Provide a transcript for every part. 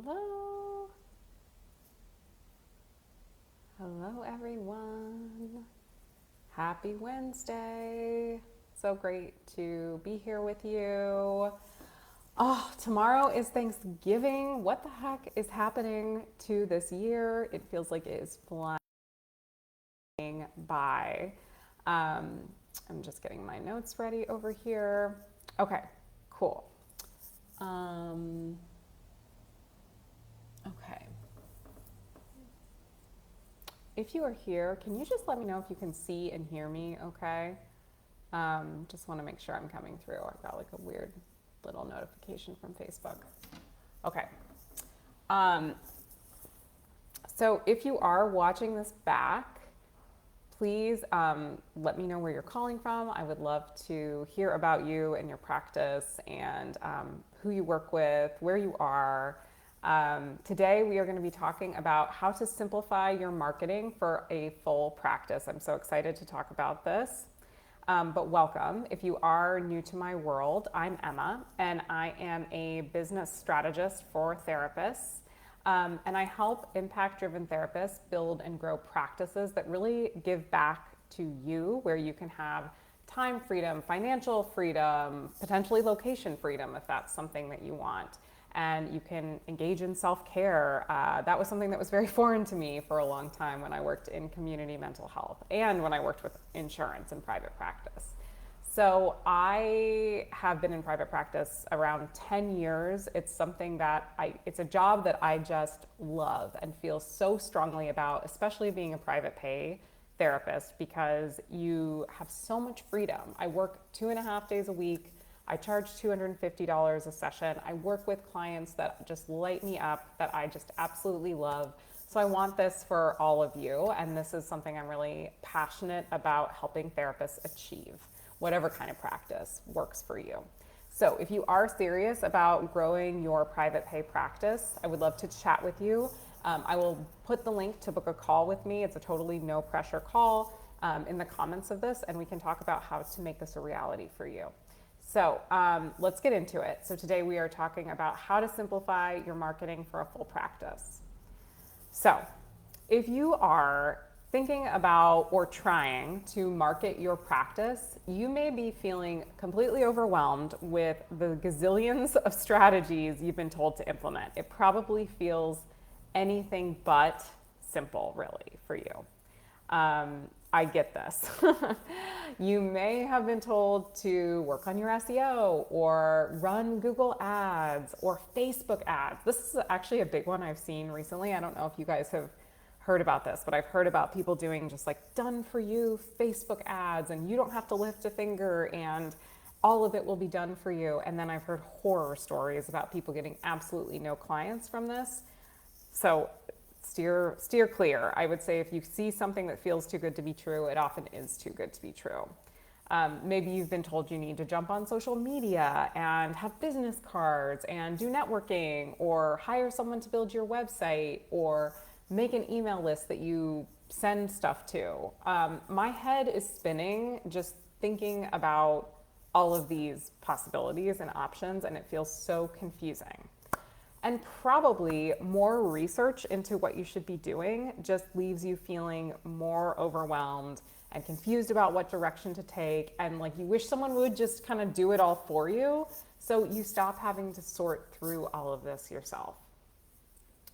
Hello. Hello, everyone. Happy Wednesday. So great to be here with you. Oh, tomorrow is Thanksgiving. What the heck is happening to this year? It feels like it is flying by. I'm just getting my notes ready over here. Okay, cool. Um, okay. If you are here, can you just let me know if you can see and hear me okay? Just want to make sure I'm coming through. I got like a weird little notification from Facebook. Okay. Um, so if you are watching this back, please let me know where you're calling from. I would love to hear about you and your practice and who you work with, where you are. Today, we are going to be talking about how to simplify your marketing for a full practice. I'm so excited to talk about this. But welcome. If you are new to my world, I'm Emma, and I am a business strategist for therapists. And I help impact driven therapists build and grow practices that really give back to you, where you can have time freedom, financial freedom, potentially location freedom if that's something that you want. And you can engage in self care. That was something that was very foreign to me for a long time when I worked in community mental health and when I worked with insurance and private practice. So I have been in private practice around 10 years. It's a job that I just love and feel so strongly about, especially being a private pay therapist, because you have so much freedom. I work 2.5 days a week. I charge $250 a session. I work with clients that just light me up, that I just absolutely love. So I want this for all of you, and this is something I'm really passionate about helping therapists achieve, whatever kind of practice works for you. So if you are serious about growing your private pay practice, I would love to chat with you. I will put the link to book a call with me. It's a totally no pressure call in the comments of this, and we can talk about how to make this a reality for you. So let's get into it. So today we are talking about how to simplify your marketing for a full practice. So if you are thinking about or trying to market your practice, you may be feeling completely overwhelmed with the gazillions of strategies you've been told to implement. It probably feels anything but simple, really, for you. I get this. You may have been told to work on your SEO or run Google ads or Facebook ads. This is actually a big one I've seen recently. I don't know if you guys have heard about this, but I've heard about people doing just like done for you Facebook ads, and you don't have to lift a finger and all of it will be done for you. And then I've heard horror stories about people getting absolutely no clients from this. So steer clear. I would say if you see something that feels too good to be true, it often is too good to be true. Maybe you've been told you need to jump on social media and have business cards and do networking, or hire someone to build your website, or make an email list that you send stuff to. My head is spinning just thinking about all of these possibilities and options, and it feels so confusing. And probably more research into what you should be doing just leaves you feeling more overwhelmed and confused about what direction to take, and like you wish someone would just kind of do it all for you, so you stop having to sort through all of this yourself.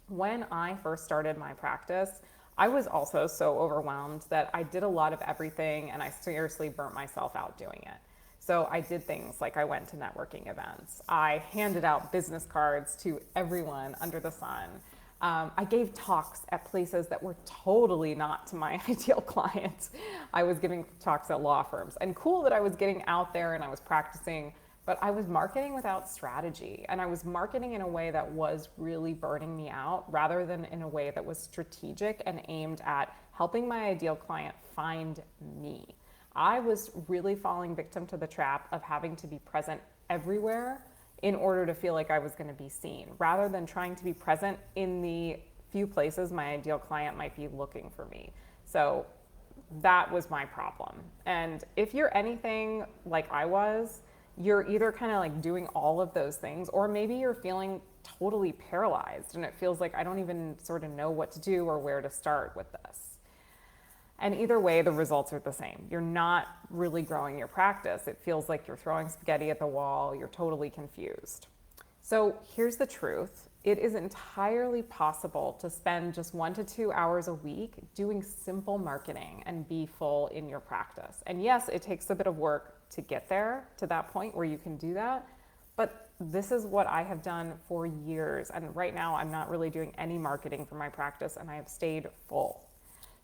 When I first started my practice, I was also so overwhelmed that I did a lot of everything, and I seriously burnt myself out doing it. So I did things like I went to networking events. I handed out business cards to everyone under the sun. I gave talks at places that were totally not to my ideal clients. I was giving talks at law firms, and cool that I was getting out there and I was practicing, but I was marketing without strategy, and I was marketing in a way that was really burning me out rather than in a way that was strategic and aimed at helping my ideal client find me. I was really falling victim to the trap of having to be present everywhere in order to feel like I was going to be seen, rather than trying to be present in the few places my ideal client might be looking for me. So that was my problem. And if you're anything like I was, you're either kind of like doing all of those things, or maybe you're feeling totally paralyzed and it feels like I don't even sort of know what to do or where to start with this. And either way, the results are the same. You're not really growing your practice. It feels like you're throwing spaghetti at the wall. You're totally confused. So here's the truth. It is entirely possible to spend just 1 to 2 hours a week doing simple marketing and be full in your practice. And yes, it takes a bit of work to get there to that point where you can do that. But this is what I have done for years. And right now I'm not really doing any marketing for my practice and I have stayed full.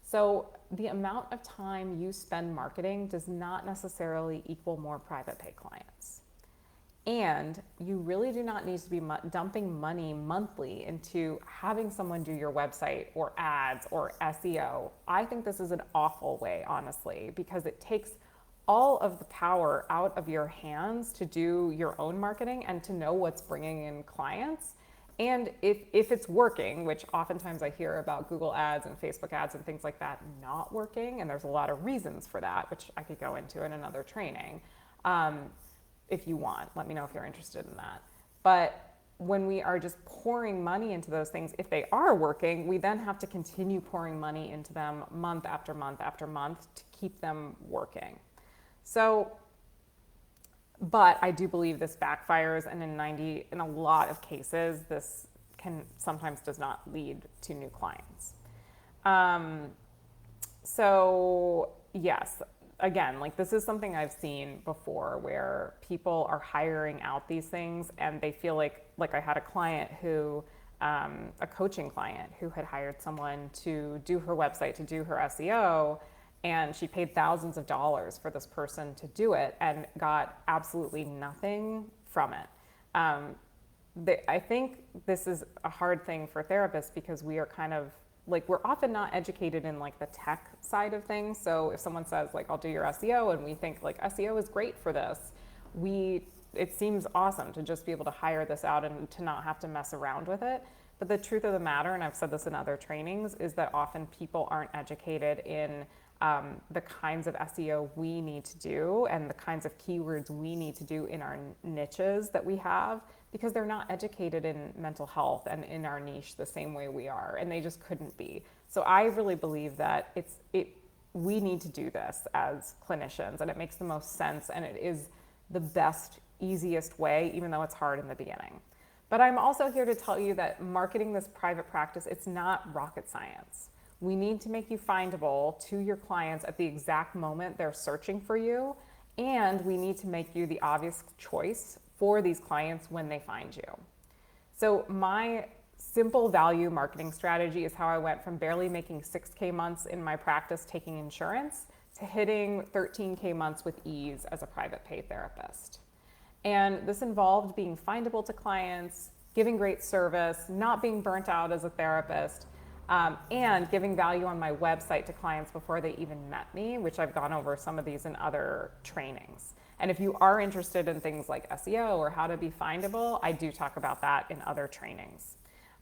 So the amount of time you spend marketing does not necessarily equal more private pay clients. And you really do not need to be dumping money monthly into having someone do your website or ads or SEO. I think this is an awful way, honestly, because it takes all of the power out of your hands to do your own marketing and to know what's bringing in clients. And if it's working, which oftentimes I hear about Google ads and Facebook ads and things like that not working, and there's a lot of reasons for that, which I could go into in another training. If you want, let me know if you're interested in that. But when we are just pouring money into those things, if they are working, we then have to continue pouring money into them month after month after month to keep them working. So, but I do believe this backfires, and in a lot of cases, this sometimes does not lead to new clients. So yes, again, like this is something I've seen before where people are hiring out these things and they feel like I had a client who, a coaching client who had hired someone to do her website, to do her SEO, and she paid thousands of dollars for this person to do it and got absolutely nothing from it. I think this is a hard thing for therapists because we are kind of like, we're often not educated in like the tech side of things. So if someone says like, I'll do your SEO, and we think like SEO is great for this, it seems awesome to just be able to hire this out and to not have to mess around with it. But the truth of the matter, and I've said this in other trainings, is that often people aren't educated in the kinds of SEO we need to do and the kinds of keywords we need to do in our niches that we have, because they're not educated in mental health and in our niche the same way we are, and they just couldn't be. So I really believe that we need to do this as clinicians, and it makes the most sense, and it is the best, easiest way, even though it's hard in the beginning. But I'm also here to tell you that marketing this private practice, it's not rocket science. We need to make you findable to your clients at the exact moment they're searching for you, and we need to make you the obvious choice for these clients when they find you. So my simple value marketing strategy is how I went from barely making 6K months in my practice taking insurance to hitting 13K months with ease as a private pay therapist. And this involved being findable to clients, giving great service, not being burnt out as a therapist, and giving value on my website to clients before they even met me, which I've gone over some of these in other trainings. And if you are interested in things like SEO or how to be findable, I do talk about that in other trainings.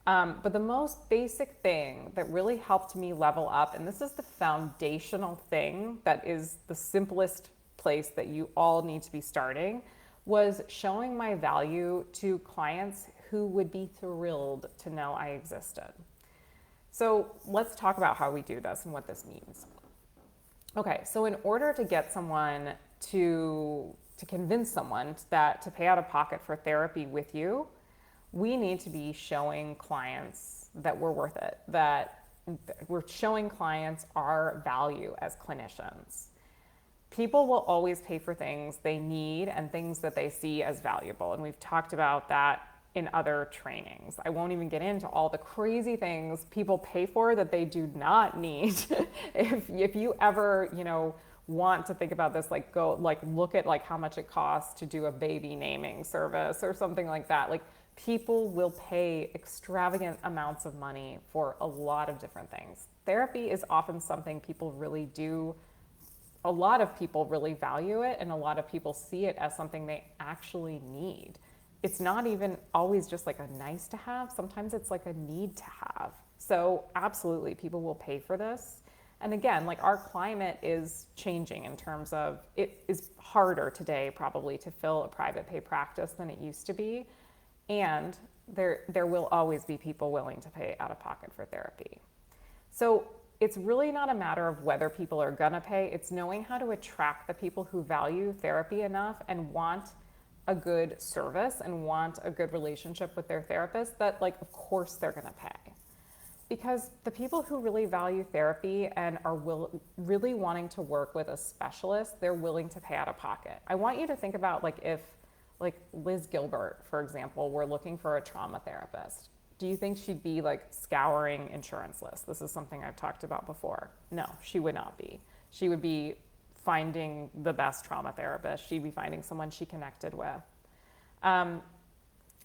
But the most basic thing that really helped me level up, and this is the foundational thing that is the simplest place that you all need to be starting, was showing my value to clients who would be thrilled to know I existed. So let's talk about how we do this and what this means. Okay, so in order to get someone to convince someone that to pay out of pocket for therapy with you, we need to be showing clients that we're worth it, that we're showing clients our value as clinicians. People will always pay for things they need and things that they see as valuable, and we've talked about that in other trainings. I won't even get into all the crazy things people pay for that they do not need. If you ever, want to think about this, go look at how much it costs to do a baby naming service or something like that. People will pay extravagant amounts of money for a lot of different things. Therapy is often something people really do. A lot of people really value it, and a lot of people see it as something they actually need. It's not even always just a nice to have. Sometimes it's a need to have. So absolutely, people will pay for this. And again, like our climate is changing in terms of it is harder today probably to fill a private pay practice than it used to be. And there will always be people willing to pay out of pocket for therapy. So it's really not a matter of whether people are gonna pay, it's knowing how to attract the people who value therapy enough and want a good service and want a good relationship with their therapist that, like, of course they're gonna pay. Because the people who really value therapy and are really wanting to work with a specialist, they're willing to pay out of pocket. I want you to think about, like, if like Liz Gilbert, for example, were looking for a trauma therapist. Do you think she'd be like scouring insurance lists? This is something I've talked about before. No, she would not be. She would be finding the best trauma therapist. She'd be finding someone she connected with.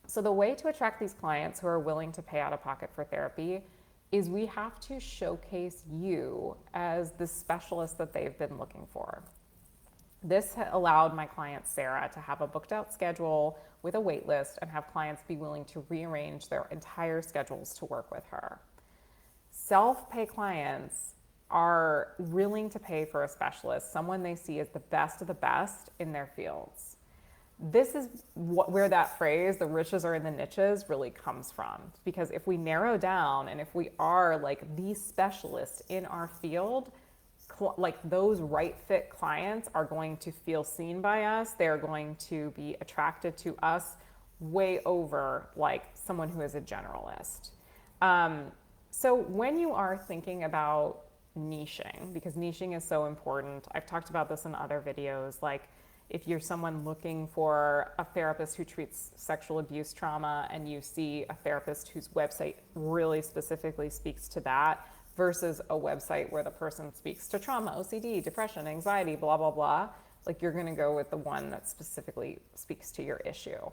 So the way to attract these clients who are willing to pay out of pocket for therapy is we have to showcase you as the specialist that they've been looking for. This allowed my client Sarah to have a booked out schedule with a wait list and have clients be willing to rearrange their entire schedules to work with her. Self-pay clients are willing to pay for a specialist, someone they see as the best of the best in their fields. This is where that phrase, the riches are in the niches, really comes from. Because if we narrow down and if we are like the specialist in our field, like those right fit clients are going to feel seen by us. They're going to be attracted to us way over like someone who is a generalist. So when you are thinking about niching, because niching is so important, I've talked about this in other videos, like if you're someone looking for a therapist who treats sexual abuse trauma and you see a therapist whose website really specifically speaks to that, versus a website where the person speaks to trauma, OCD, depression, anxiety, blah, blah, blah, like you're gonna go with the one that specifically speaks to your issue.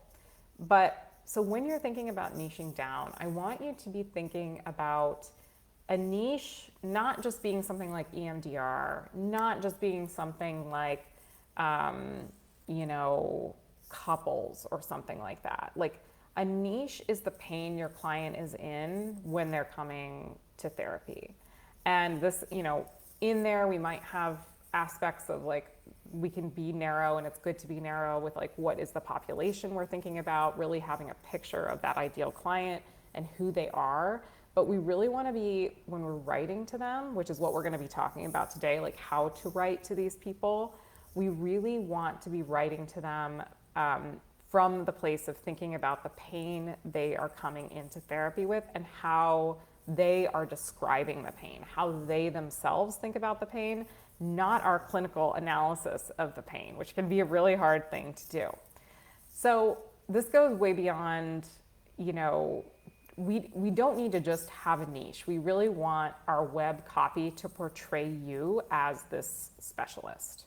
But so when you're thinking about niching down, I want you to be thinking about a niche, not just being something like EMDR, not just being something like, couples or something like that. Like a niche is the pain your client is in when they're coming to therapy. And this, in there we might have aspects of like, we can be narrow, and it's good to be narrow with like, what is the population we're thinking about, really having a picture of that ideal client and who they are. But we really want to be, when we're writing to them, which is what we're going to be talking about today, like how to write to these people, we really want to be writing to them from the place of thinking about the pain they are coming into therapy with and how they are describing the pain, how they themselves think about the pain, not our clinical analysis of the pain, which can be a really hard thing to do. So this goes way beyond, we don't need to just have a niche. We really want our web copy to portray you as this specialist.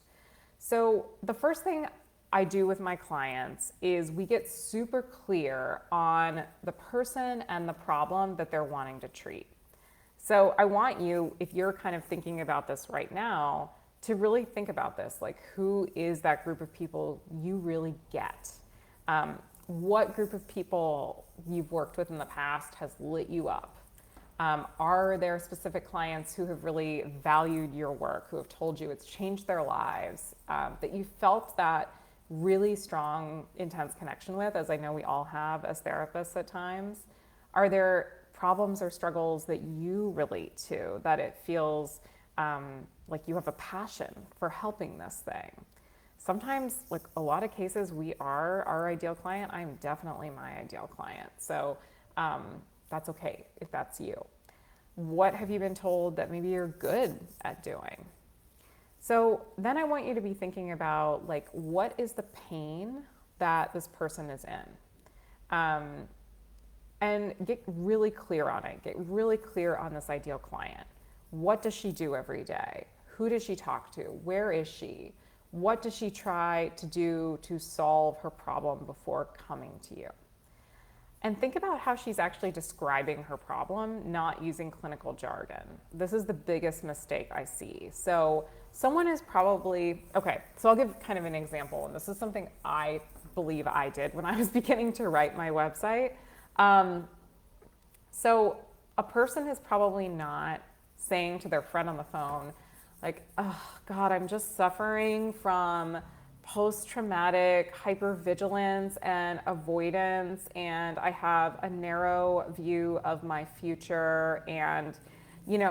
So the first thing I do with my clients is we get super clear on the person and the problem that they're wanting to treat. So I want you, if you're kind of thinking about this right now, to really think about this, like who is that group of people you really get? What group of people you've worked with in the past has lit you up? Are there specific clients who have really valued your work, who have told you it's changed their lives, that you felt that really strong, intense connection with, as I know we all have as therapists at times? Are there problems or struggles that you relate to, that it feels like you have a passion for helping this thing? Sometimes, like a lot of cases, we are our ideal client. I'm definitely my ideal client. So that's okay if that's you. What have you been told that maybe you're good at doing? So then I want you to be thinking about like, what is the pain that this person is in? And get really clear on it. Get really clear on this ideal client. What does she do every day? Who does she talk to? Where is she? What does she try to do to solve her problem before coming to you? And think about how she's actually describing her problem, not using clinical jargon. This is the biggest mistake I see. So someone is probably, okay, so I'll give kind of an example, and this is something I believe I did when I was beginning to write my website. So a person is probably not saying to their friend on the phone, like, oh God, I'm just suffering from post-traumatic hypervigilance and avoidance, and I have a narrow view of my future. And,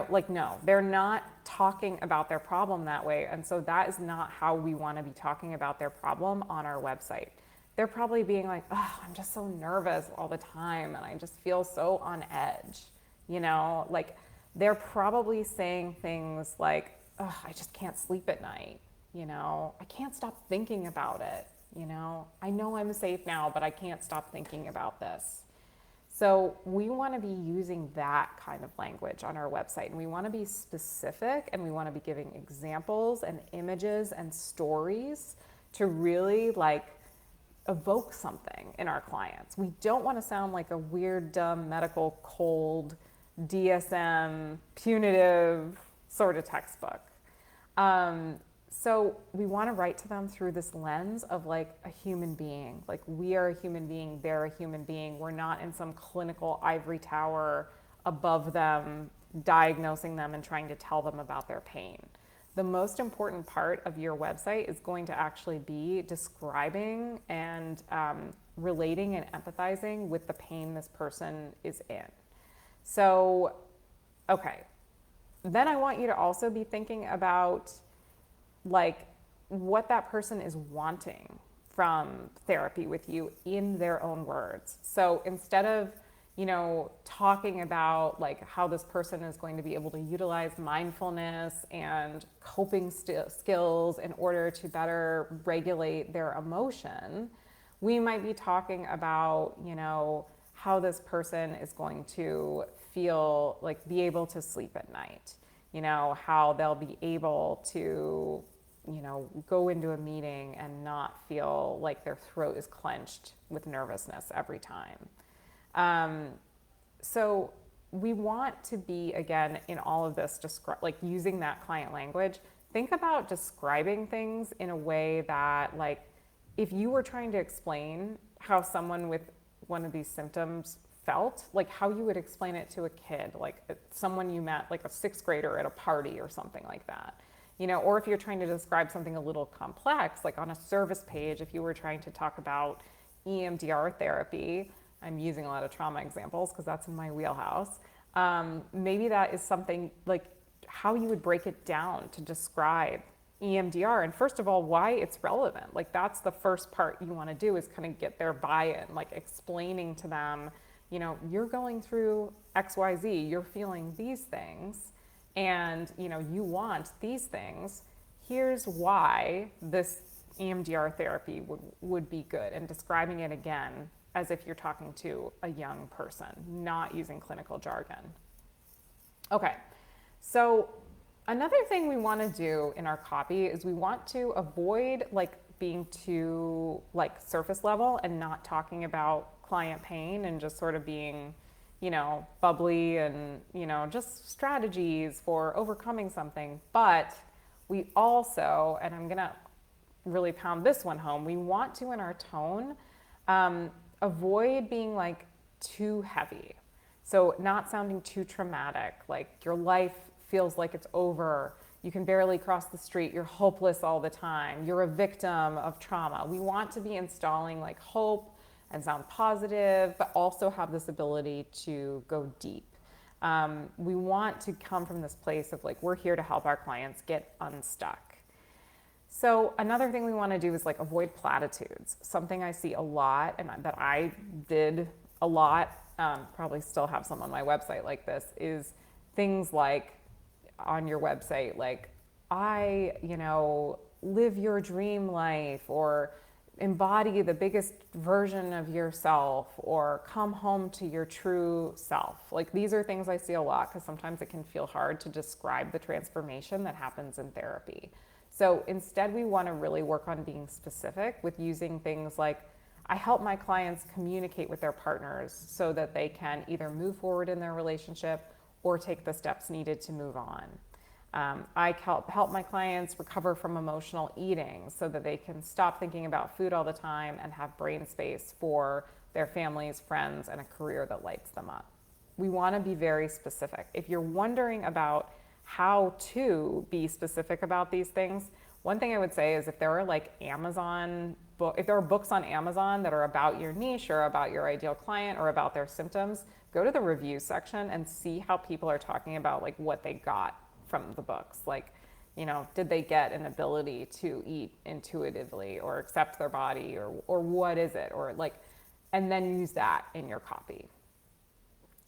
like, no, they're not talking about their problem that way. And so that is not how we want to be talking about their problem on our website. They're probably being like, oh, I'm just so nervous all the time, and I just feel so on edge. Like, they're probably saying things like, oh, I just can't sleep at night. I can't stop thinking about it. I know I'm safe now, but I can't stop thinking about this. So we want to be using that kind of language on our website, and we want to be specific, and we want to be giving examples and images and stories to really like evoke something in our clients. We don't want to sound like a weird, dumb, medical, cold, DSM, punitive sort of textbook. So we want to write to them through this lens of like a human being. Like, we are a human being, they're a human being. We're not in some clinical ivory tower above them, diagnosing them and trying to tell them about their pain. The most important part of your website is going to actually be describing and relating and empathizing with the pain this person is in. So, okay. Then I want you to also be thinking about like what that person is wanting from therapy with you in their own words. So instead of, talking about like how this person is going to be able to utilize mindfulness and coping skills in order to better regulate their emotion, we might be talking about, how this person is going to feel like be able to sleep at night, how they'll be able to, go into a meeting and not feel like their throat is clenched with nervousness every time. So we want to be, again, in all of this, like using that client language. Think about describing things in a way that, like, if you were trying to explain how someone with one of these symptoms felt, like how you would explain it to a kid, like someone you met, like a sixth grader at a party or something like that. Or if you're trying to describe something a little complex, like on a service page, if you were trying to talk about EMDR therapy, I'm using a lot of trauma examples because that's in my wheelhouse. Maybe that is something like how you would break it down to describe EMDR. And first of all, why it's relevant. Like, that's the first part you want to do, is kind of get their buy-in, like explaining to them, you're going through XYZ, you're feeling these things, and you want these things. Here's why this EMDR therapy would be good, and describing it again as if you're talking to a young person, not using clinical jargon. Okay, so another thing we want to do in our copy is we want to avoid like being too like surface level and not talking about client pain and just sort of being, bubbly and, just strategies for overcoming something. But we also, and I'm gonna really pound this one home, we want to, in our tone, avoid being like too heavy. So not sounding too traumatic, like your life feels like it's over, you can barely cross the street, you're hopeless all the time, you're a victim of trauma. We want to be installing like hope and sound positive, but also have this ability to go deep. We want to come from this place of like, we're here to help our clients get unstuck. So another thing we want to do is like avoid platitudes. Something I see a lot, and that I did a lot, probably still have some on my website like this, is things like on your website, like, I, live your dream life, or embody the biggest version of yourself, or come home to your true self. Like, these are things I see a lot because sometimes it can feel hard to describe the transformation that happens in therapy. So instead, we want to really work on being specific with using things like, I help my clients communicate with their partners so that they can either move forward in their relationship or take the steps needed to move on. I help my clients recover from emotional eating so that they can stop thinking about food all the time and have brain space for their families, friends, and a career that lights them up. We want to be very specific. If you're wondering about how to be specific about these things. One thing I would say is if there are like if there are books on Amazon that are about your niche or about your ideal client or about their symptoms, go to the review section and see how people are talking about like what they got from the books. Like, did they get an ability to eat intuitively or accept their body or what is it? Or like, and then use that in your copy.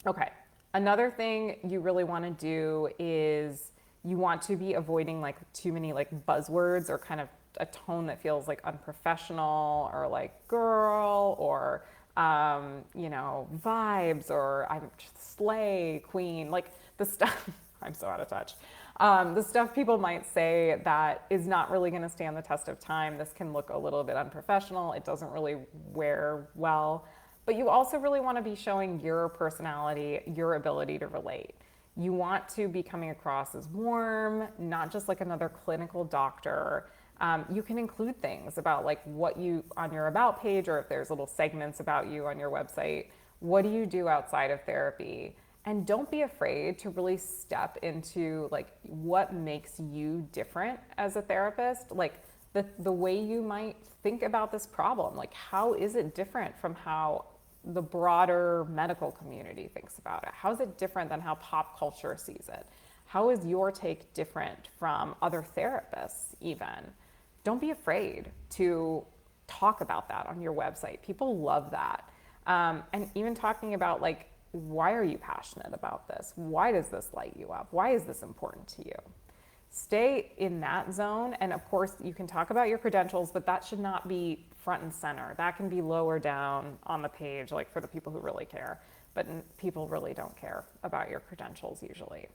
Okay. Another thing you really want to do is you want to be avoiding like too many like buzzwords or kind of a tone that feels like unprofessional or like girl or vibes or I'm slay queen, like the stuff. I'm so out of touch. The stuff people might say that is not really going to stand the test of time. This can look a little bit unprofessional. It doesn't really wear well. But you also really want to be showing your personality, your ability to relate. You want to be coming across as warm, not just like another clinical doctor. You can include things about like what you, on your about page, or if there's little segments about you on your website, what do you do outside of therapy? And don't be afraid to really step into like what makes you different as a therapist, like the way you might think about this problem. Like how is it different from how the broader medical community thinks about it? How is it different than how pop culture sees it? How is your take different from other therapists even? Don't be afraid to talk about that on your website. People love that. And even talking about like, why are you passionate about this? Why does this light you up? Why is this important to you? Stay in that zone. And of course, you can talk about your credentials, but that should not be front and center. That can be lower down on the page, like for the people who really care. But people really don't care about your credentials usually.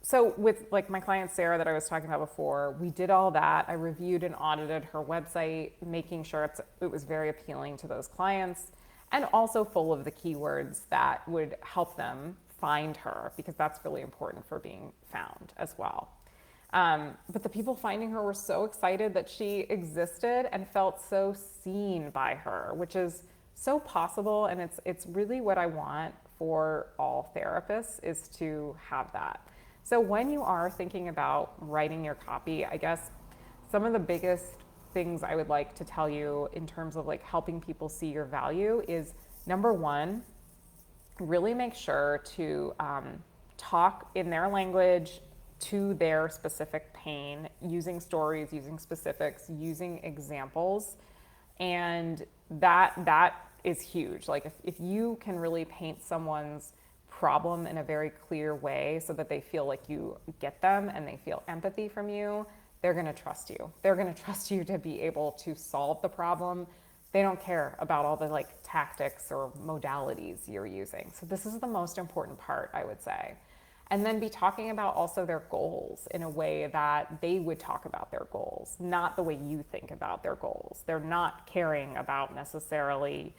So with like my client Sarah that I was talking about before, we did all that. I reviewed and audited her website, making sure it was very appealing to those clients and also full of the keywords that would help them find her, because that's really important for being found as well. But the people finding her were so excited that she existed and felt so seen by her, which is so possible. And it's really what I want for all therapists, is to have that. So when you are thinking about writing your copy, I guess some of the biggest things I would like to tell you in terms of like helping people see your value is, number one, really make sure to talk in their language to their specific pain, using stories, using specifics, using examples. And that is huge. Like if you can really paint someone's problem in a very clear way so that they feel like you get them and they feel empathy from you, they're going to trust you. They're going to trust you to be able to solve the problem. They don't care about all the like tactics or modalities you're using. So this is the most important part, I would say. And then be talking about also their goals in a way that they would talk about their goals, not the way you think about their goals. They're not caring about necessarily,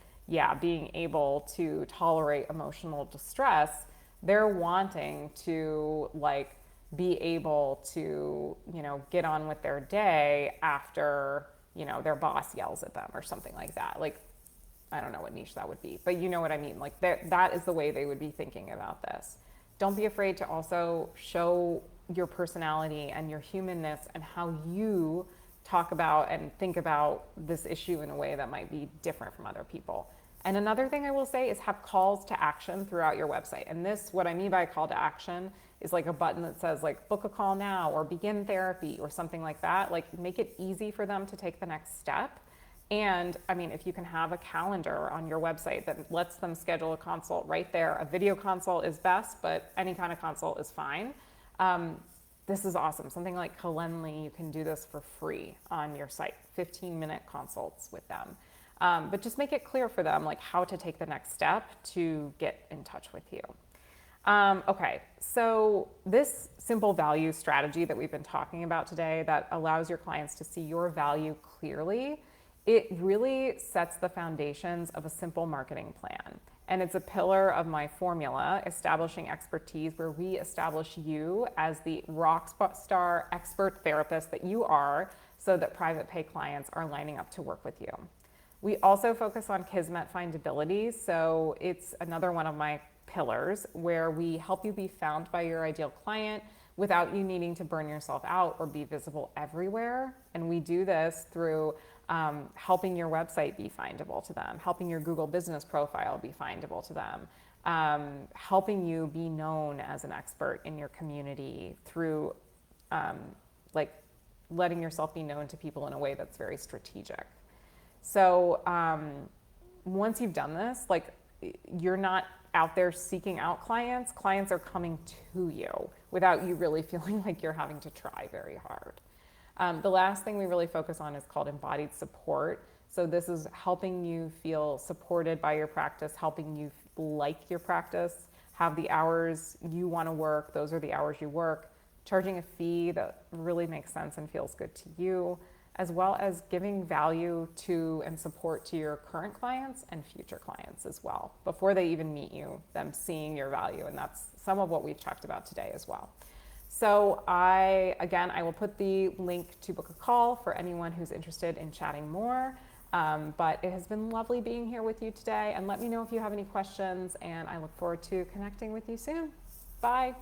being able to tolerate emotional distress. They're wanting to like be able to, get on with their day after, their boss yells at them or something like that. Like, I don't know what niche that would be, but you know what I mean? Like that is the way they would be thinking about this. Don't be afraid to also show your personality and your humanness and how you talk about and think about this issue in a way that might be different from other people. And another thing I will say is have calls to action throughout your website. And this, what I mean by call to action, is like a button that says like book a call now or begin therapy or something like that. Like make it easy for them to take the next step. And I mean, if you can have a calendar on your website that lets them schedule a consult right there, a video consult is best, but any kind of consult is fine. This is awesome. Something like Calendly, you can do this for free on your site, 15-minute consults with them. But just make it clear for them like how to take the next step to get in touch with you. Okay, so this simple value strategy that we've been talking about today that allows your clients to see your value clearly, it really sets the foundations of a simple marketing plan. And it's a pillar of my formula, establishing expertise, where we establish you as the rock star expert therapist that you are, so that private pay clients are lining up to work with you. We also focus on Kismet findability. So it's another one of my pillars where we help you be found by your ideal client without you needing to burn yourself out or be visible everywhere. And we do this through helping your website be findable to them, helping your Google business profile be findable to them, helping you be known as an expert in your community through like letting yourself be known to people in a way that's very strategic. So once you've done this, like you're not out there seeking out clients. Clients are coming to you without you really feeling like you're having to try very hard. The last thing we really focus on is called embodied support. So this is helping you feel supported by your practice, helping you like your practice, have the hours you want to work, those are the hours you work, charging a fee that really makes sense and feels good to you, as well as giving value to and support to your current clients and future clients as well, before they even meet you, them seeing your value. And that's some of what we've talked about today as well. So I will put the link to book a call for anyone who's interested in chatting more. But it has been lovely being here with you today, and let me know if you have any questions, and I look forward to connecting with you soon. Bye.